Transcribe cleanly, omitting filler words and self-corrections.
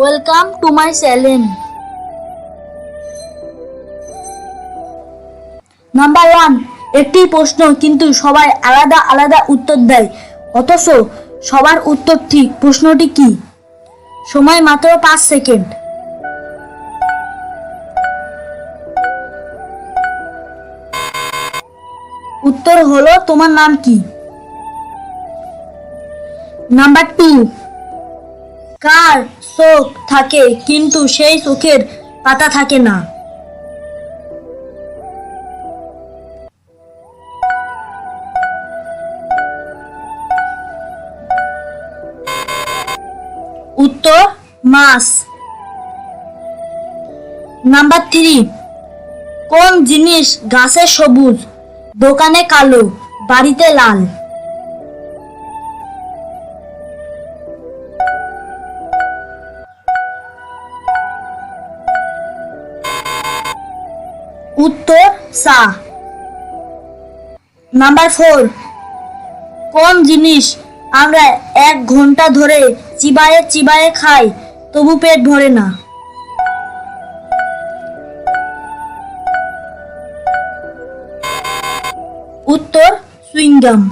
Welcome to my channel. Number 1, একটি প্রশ্ন কিন্তু সবাই আলাদা আলাদা উত্তর দেয়, অথচ সবার উত্তর ঠিক। প্রশ্নটি কি? সময় মাত্র 5 সেকেন্ড। উত্তর হলো তোমার নাম কি? নাম্বার 2, কার চোখ থাকে কিন্তু সেই চোখের পাতা থাকে না? উত্তর মাছ। নাম্বার 3, কোন জিনিস গাছে সবুজ, দোকানে কালো, বাড়িতে লাল? উত্তর চা। নাম্বার 4, কোন জিনিস আমরা 1 ঘন্টা ধরে চিবায়ে চিবায়ে খাই তবু পেট ভরে না? উত্তর চুইংগাম।